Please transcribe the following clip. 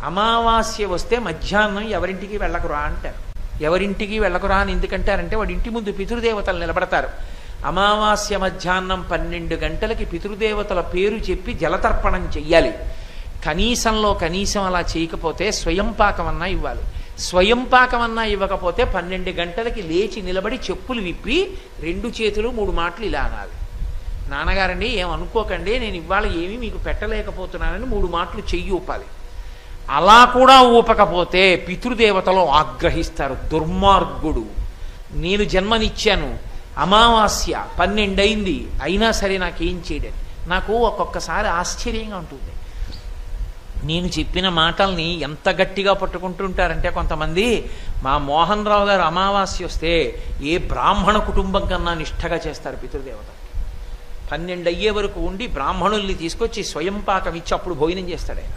అమావాస్య వస్తే మధ్యాహ్నం ఎవరింటికి వెళ్ళకురా అంటారు. ఎవరింటికి వెళ్ళకురా అని ఎందుకంటారంటే వాడి ఇంటి ముందు పితృదేవతలు నిలబడతారు. అమావాస్య మధ్యాహ్నం 12 గంటలకి పితృదేవతల పేరు చెప్పి జలతర్పణం చెయ్యాలి. కనీసంలో కనీసం అలా చేయకపోతే స్వయం పాకమన్నా ఇవ్వాలి. స్వయం పాకమన్నా ఇవ్వకపోతే 12 గంటలకి లేచి నిలబడి చెప్పులు విప్పి 2 చేతులు 3 మాటలు ఇలా అనాలి. నాన్నగారండి ఏమనుకోకండి, నేను ఇవాళ ఏమీ మీకు పెట్టలేకపోతున్నానని 3 మాటలు చెయ్యి ఊపాలి. అలా కూడా ఊపకపోతే పితృదేవతలు ఆగ్రహిస్తారు. దుర్మార్గుడు, నేను జన్మనిచ్చాను, అమావాస్య 12 అయింది, అయినా సరే నాకేం చేయడం. నాకు ఒక్కొక్కసారి ఆశ్చర్యంగా ఉంటుంది. నేను చెప్పిన మాటల్ని ఎంత గట్టిగా పట్టుకుంటుంటారంటే కొంతమంది, మా మోహన్ రావు గారు అమావాస్య వస్తే ఏ బ్రాహ్మణ కుటుంబం కన్నా నిష్ఠగా చేస్తారు పితృదేవత. 12 అయ్యే వరకు ఉండి బ్రాహ్మణుల్ని తీసుకొచ్చి స్వయం పాకం ఇచ్చి అప్పుడు భోజనం చేస్తాడు ఆయన.